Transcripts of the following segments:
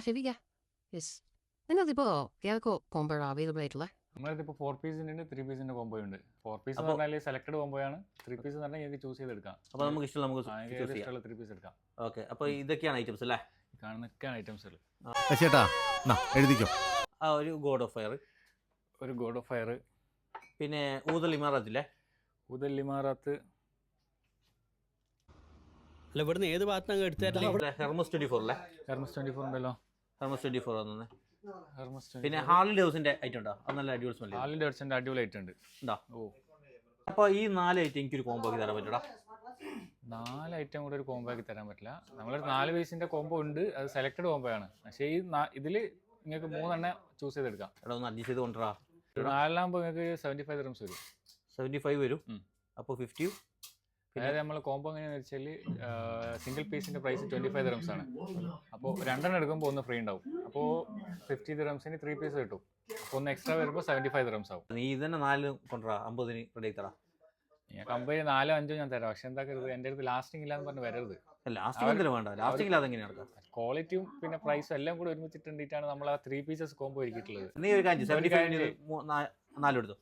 ശരിയാ. യെസ്. നിങ്ങൾക്കിപ്പോൾ ഏതൊക്കെ കോംബോ അവൈലബിൾ ആയിട്ടുള്ള? നമ്മളിതിപ്പോൾ 4 പീസിൻ്റെ ഉണ്ട്, 3 പീസിൻ്റെ കോംബോ ഉണ്ട്. 4 പീസ് എന്ന് പറഞ്ഞാൽ സെലക്ടഡ് കോംബോ ആണ്. 3 പീസ് എന്ന് പറഞ്ഞാൽ നിങ്ങൾക്ക് ചൂസ് ചെയ്തെടുക്കാം. അപ്പോൾ നമുക്ക് ഇഷ്ടമുള്ള ഇഷ്ടമുള്ള 3 പീസ് എടുക്കാം. ഓക്കെ, അപ്പോൾ ഇതൊക്കെയാണ് ഐറ്റംസ് അല്ലേ? കാണുന്നൊക്കെയാണ് ഐറ്റംസുകൾ. ചേട്ടാ എഴുതിക്കോ. ഒരു ഗോഡ് ഓഫ് ഫയർ, ഒരു ഗോഡ് ഓഫ് ഫയർ, പിന്നെ ഊദൽ ഇമാറാത്തില്ലേ? ഊദൽ ഇമാറാത്ത് അല്ല, ഇവിടുന്ന് ഏത് ഭാഗത്താണ് എടുത്തായിരുന്നു? ഹെർമസ് 24 അല്ലേ? ഹെർമസ് 24 ഉണ്ടല്ലോ. ഹെർമസ് 24 തന്നെ. ഹെർമസ് 24. പിന്നെ ഹാർലി ഡേവിഡ്സന്റെ ഐറ്റം ഉണ്ടോ? അത് നല്ല അടിപൊളി സ്മെല്ല്. ഹാർലി ഡേവിഡ്സന്റെ അടിപൊളി ഐറ്റം ഉണ്ട്. ഉണ്ടോ? ഓ, അപ്പോൾ ഈ 4 ഐറ്റം എനിക്കൊരു കോംബോ ആക്കി തരാൻ പറ്റൂടാ? 4 ഐറ്റം കൂടെ ഒരു കോംബോ ആക്കി തരാൻ പറ്റില്ല. നമ്മളൊരു 4 പീസിന്റെ കോംബോ ഉണ്ട്, അത് സെലക്ടഡ് കോംബോ ആണ്. പക്ഷേ ഈ ഇതിൽ നിങ്ങൾക്ക് 3 എണ്ണം ചൂസ് ചെയ്തെടുക്കാം. എടാ ഒന്ന് അഡ്ജസ്റ്റ് ചെയ്ത് കൊണ്ടുവരാ. 4 നിങ്ങൾക്ക് 75 dirhams വരും. 75 വരും. അപ്പോൾ 50. അതായത് നമ്മൾ കോംബോ എങ്ങനെയാണെന്ന് വെച്ചാൽ സിംഗിൾ പീസിന്റെ പ്രൈസ് 25 dirhams ആണ്. അപ്പോൾ 2 എണ്ണം എടുക്കുമ്പോൾ 1 ഫ്രീ ഉണ്ടാവും. അപ്പോൾ 50 dirhamsന് 3 പീസ് കിട്ടും. അപ്പോൾ 1 എക്സ്ട്രാ വരുമ്പോൾ 75 dirhams ആവും. നീ ഇതന്നെ 4 കൊണ്ടുവരാ, 50 റെഡി ആക്കി തരാം. കമ്പനി 4 5 ഞാൻ തരാം. പക്ഷെ എന്താക്കരുത്, എൻ്റെ അടുത്ത് ലാസ്റ്റിംഗ് ഇല്ലാന്ന് പറഞ്ഞ് വരരുത്. ലാസ്റ്റിംഗ് എന്തെങ്കിലും വേണ്ട, ലാസ്റ്റിംഗ് ഇല്ലാതെ എങ്ങനെയാണ് നടക്കുക? ക്വാളിറ്റിയും പിന്നെ പ്രൈസും എല്ലാം കൂടെ ഒരുമിച്ചിട്ടുണ്ടിട്ടാണ് നമ്മൾ ആ 3 പീസസ് കോംബോ ഒരുക്കിയിട്ടുള്ളത്. നീ ഒരു കാര്യം 75 4 എടുത്തു.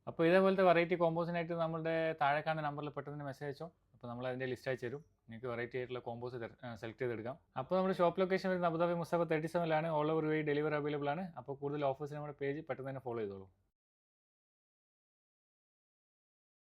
അപ്പോൾ ഇതേപോലത്തെ വെറൈറ്റി കോമ്പോസിനായിട്ട് നമ്മുടെ താഴെ കാണുന്ന നമ്പറിൽ പെട്ടെന്ന് മെസ്സേജ് അയച്ചോ. അപ്പോൾ നമ്മൾ അതിൻ്റെ ലിസ്റ്റ് അയച്ചു തരും. നിങ്ങൾക്ക് വെറൈറ്റി ആയിട്ടുള്ള കോമ്പോസ് സെലക്ട് ചെയ്തെടുക്കാം. അപ്പോൾ നമ്മുടെ ഷോപ്പ് ലൊക്കേഷൻ വരുന്നത് അബുദാബി മുസ്തഫ 37 ഓൾ ഓവർ വഴി ഡെലിവറി അവൈലബിൾ ആണ്. അപ്പോൾ കൂടുതൽ ഓഫേഴ്സ് നമ്മുടെ പേജ് പെട്ടെന്ന് തന്നെ ഫോളോ ചെയ്തോളൂ.